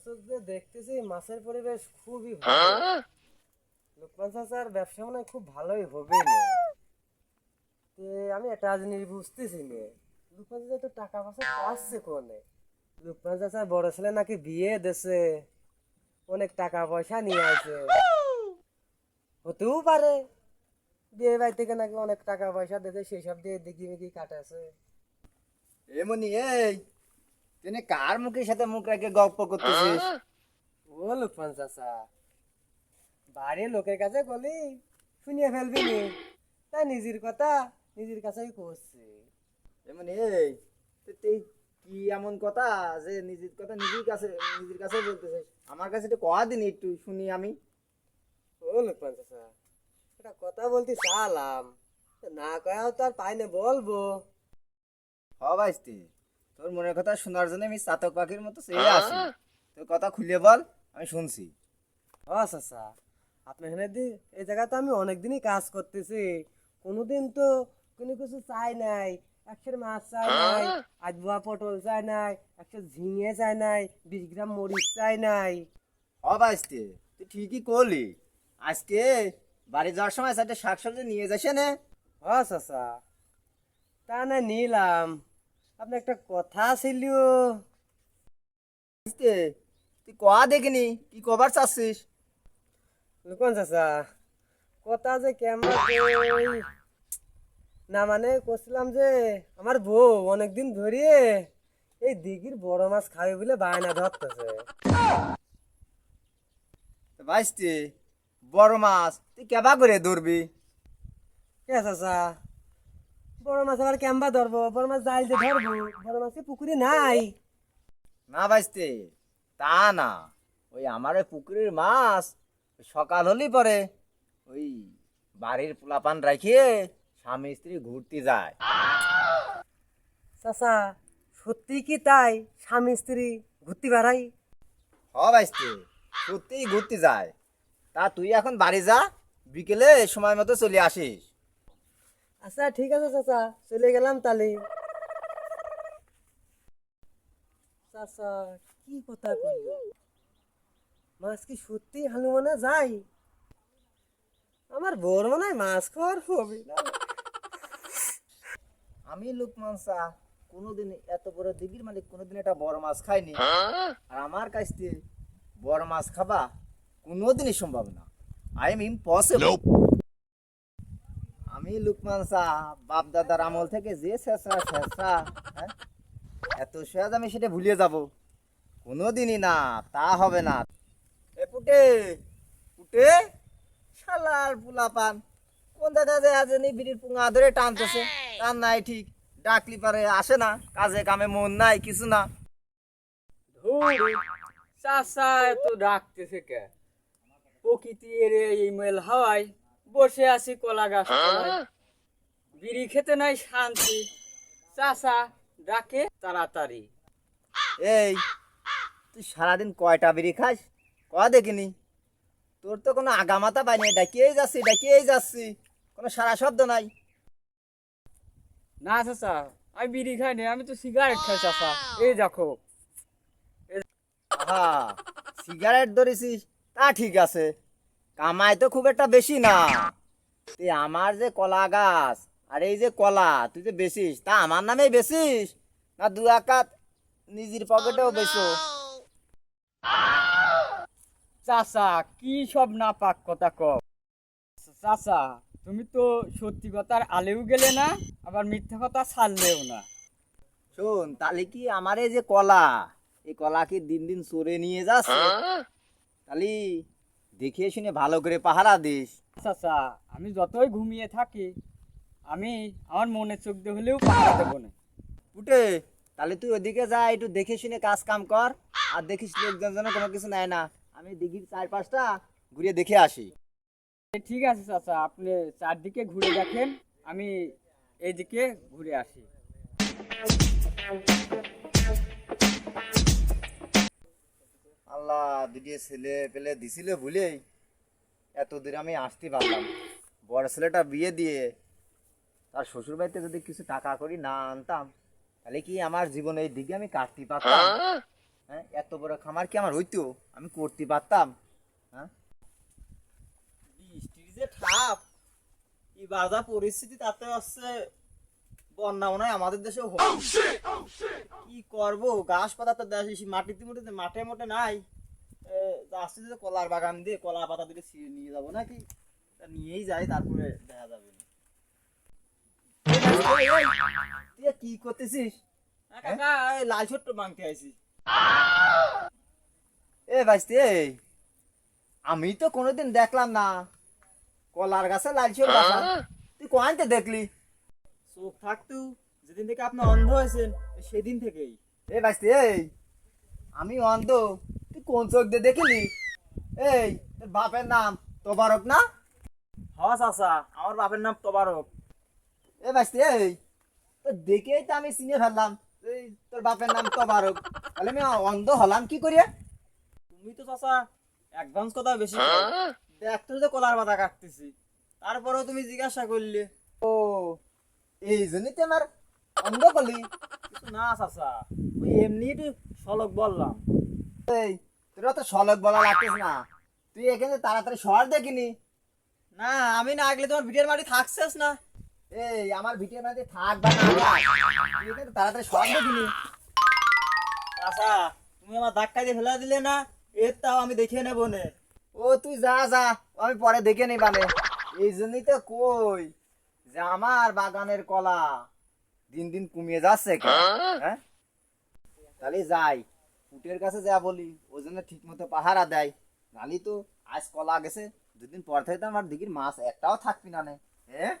চোখ দিয়ে দেখতেছি মাছের পরিবেশ খুবই ভালো। লোকমান চাচার ব্যবসা মনে হয় খুব ভালোই হবে না। তে আমি একটা জিনিস বুঝতেছি না, লোকমান চাচা তো টাকা পয়সা পাচ্ছে কোনে? লোকমান চাচার বড় ছেলে নাকি বিয়ে দেছে, অনেক টাকা পয়সা নিয়ে আসে। হতেও পারে বিয়ে বাড়ি থেকে নাকি অনেক টাকা পয়সা দিতে, সেই সব দিয়ে দিঘি মিঘি কাটাছে। এমনি এই তুই কার মুখের সাথে মুখ রেখে গল্প করতেছিস? ও লোকমান চাচা, বাড়ির লোকের কাছে বলি শুনিয়ে ফেলবি নি, তাই নিজের কথা নিজের কাছেই করছি। এমনি এই তুই কি এমন কথা যে নিজের কথা নিজের কাছে বলতেছিস? আমার কাছে একটু কয়া দিন, একটু শুনি আমি। ও লোকমান চাচা, একটা কথা বলতে চালাম, না কয়াও তো আর পাই না, বলবো। হ ভাইস্তি, তোর মনের কথা শোনার জন্য আমি চাতক পাখির মতো চেয়ে আছি। তোর কথা খুলে বল, আমি শুনছি। ও চাচা, আপনার এখানে এই জায়গায় তো আমি অনেকদিনই কাজ করতেছি, কোনোদিন তো কোনো কিছু চাই নাই। 100 মাছ চাই নাই, আজবোয়া পটল চাই নাই, 100 ঝিঙে চাই নাই, 20 গ্রাম মরিচ চাই নাই। হ ভাইস্তি, তুই ঠিকই করলি। আজকে বাড়ি যাওয়ার সময় একটা শাকসবজি নিয়ে যাস না? ও চাচা, তা না নিলাম, আপনি একটা কথা ছিল। ভাইস্তি, তুই কয়া দেখিনি, কি কবার চাচ্ছিস? লুকন চাচা, কথা যে কেমন কই, না মানে করছিলাম যে আমার বউ অনেকদিন ধরিয়ে এই দিঘির বড় মাছ খাবে বলে বায়না ধরতেছে। ভাইস্তি, বড় মাছ তুই কেবা করে ধরবি? কে চাচা, বড় মাছ আবার কেমবা ধরবো? বড় মাছ জাল দিয়ে ধরবো, বড় মাছ কি পুকুরে নাই? না ভাইস্তি, তা না। ওই আমার ওই পুকুরের মাছ ওই সকাল হলেই পরে ওই বাড়ির পোলাপান রাখিয়ে স্বামী স্ত্রী ঘুরতে যায়। চাচা, সত্যি কি তাই? স্বামী স্ত্রী ঘুরতে বেড়াই? হ ভাইস্তি, সত্যিই ঘুরতে যায়। তা তুই এখন বাড়ি যা, বিকেলে সময় মতো চলে আসিস। আচ্ছা ঠিক আছে চাচা, চলে গেলাম তালি। চাচা, কি কথা কইল? মাছ কি সত্যি হানুমানে যায়? আমার বউর মনে হয় মাছ খাওয়ার হবে না। আমি লোকমান চা কোনোদিন এত বড় দিঘির মালিক কোনোদিন একটা বড় মাছ খাইনি। আর আমার কাছ থেকে বড় মাছ খাবা কোনোদিনই সম্ভব না। I am impossible. আমি লুকমান শাহ বাপ দাদার আমল থেকে যে শেষরা শেষরা, হ্যাঁ, এত সহজ আমি সেটা ভুলিয়ে যাব কোনোদিনই না। তা হবে না। এ পুটে, পুটে, শালার পোলাপান কোন দাদা যে আজ নি বিড়ির পুঙা ধরে টানতেছে, তার নাই ঠিক। ডাকলি পারে আসে না, কাজে কামে মন নাই কিছু না। ধুর, চাচা এত ডাকতেছে কে? প্রকৃতির এই মেল হাওয়ায় বসে আছি কলা গাছ তলায়, বিড়ি খেতে নাই শান্তি। চাচা ডাকে তাড়াতাড়ি। এই তুই সারাদিন কয়টা বিড়ি খাস? কয়া দেখিনি। তোর তো কোনো আগামাতা পাইনি, ডাকিয়েই যাচ্ছি, কোনো সারা শব্দ নাই। না চাচা, আমি বিড়ি খাইনি, আমি তো সিগারেট খাই চাচা। এই দেখো। আহা, সিগারেট ধরেছিস তা ঠিক আছে, কামাই তো খুব একটা বেশি না। তুই আমার যে কলা গাছ আর এই যে কলা তুই যে বেচিস, তা আমার নামেই বেচিস না দু একাত নিজের পকেটেও বেচো? চাচা কি সব না পাক কথা কও? চাচা তুমি তো সত্যি কথার আলেও গেলে না, আবার মিথ্যা কথা ছাড়লেও না। শোন, তাহলে কি আমার এই যে কলা, এই কলা কি দিন দিন চোরে নিয়ে যাচ্ছে? তাহলে দেখে শুনে ভালো করে পাহারা দিস। চাচা আমি যতই ঘুমিয়ে থাকি, আমি আমার মনে চোখ দিয়ে হলেও পাহারা দেবো না। উঠে, তাহলে তুই ওদিকে যা, একটু দেখে শুনে কাজ কাম কর। আর দেখিস লোকজন যেন কোনো কিছু নেয় না। আমি দিঘির 4-5টা ঘুরে দেখে আসি। ঠিক আছে চাচা, আপনি চারদিকে ঘুরে দেখেন, আমি এইদিকে ঘুরে আসি। আল্লাহ, দুটি ছেলে পেলে দিছিল ভুলেই এত দূর আমি আসতে পারলাম। বড় ছেলেটা বিয়ে দিয়ে তার শ্বশুর বাড়িতে যদি কিছু টাকা করি না আনতাম, তাহলে কি আমার জীবনে এই দিকে আমি কাটতে পারতাম? হ্যাঁ, এত বড় খামার কি আমার হইতো? আমি করতে পারতাম? হ্যাঁ, বৃষ্টির যে ঠাপ, এই বাজার পরিস্থিতি, তাতে হচ্ছে বন্যা মনে হয় আমাদের দেশে হবে। কি করব, ঘাস পাতা তো দেশে মাটিতে মুটিতে মাঠে মোটে নাই। যাচ্ছি যে কলার বাগান দিয়ে কলা পাতা দিকে ছিঁড়ে নিয়ে যাবো নাকি, তা নিয়েই যাই, তারপরে দেখা যাবে না। তুই কি করতেছিস? কাকা এই লাল ছোট্ট মাংতে আইছি। এ ভাইস্তে, আমি তো কোনোদিন দেখলাম না কলার গাছে লালচে বাসা, তুই কোয়ান্তে দেখলি? চোখ থাকতো যেদিন থেকে আপনি অন্ধ হয়েছেন সেদিন থেকেই। এ ভাইস্তে, আমি অন্ধ, তুই কোন চোখ দিয়ে দেখিলি? এই, তোর বাপের নাম তোবারক না? হ্যাঁ চাচা, আমার বাপের নাম তোবারক। এ ভাইস্তে, তো দেখেই তো আমি চিনে ফেললাম এই তোর বাপের নাম তোবারক, তাহলে আমি অন্ধ হলাম কি করিয়া? তুমি তো চাচা অ্যাডভান্স কথা বেশি কও। দেখতো যে কলার পাতা কাটতেছি, তারপরেও তুমি জিজ্ঞাসা করলে। ও, এই জন্যই তো আমার অন্ধ করলি? কিছু না চাচা, ওই এমনি একটু সলক বললাম। এই, তোরা তো সলক বলা লাগতিস না, তুই এখানে তাড়াতাড়ি শহর দেখিনি? না, আমি না আগলে তোমার ভিটের মাটি থাকছিস না। এই, আমার ভিটের মধ্যে থাক বা না থাক, তুই এখানে তাড়াতাড়ি শহর দেখিনি? চাচা, তুমি আমার ধাক্কা দিয়ে ফেলা দিলে না, এর তাও আমি দেখে নেবো নে। ও তুই যা যা, আমি পরে দেখে নি মানে। এই জন্যই তো কই যে আমার বাগানের কলা দিন দিন কমিয়ে যাচ্ছে কেন, হ্যাঁ? তাহলে যাই পুটের কাছে যা বলি, ওই জন্য ঠিক মতো পাহারা দেয়, নালি তো আজ কলা গেছে, দুদিন পর থেকে তো আমার দিঘির মাছ একটাও থাকবি না নে, হ্যাঁ?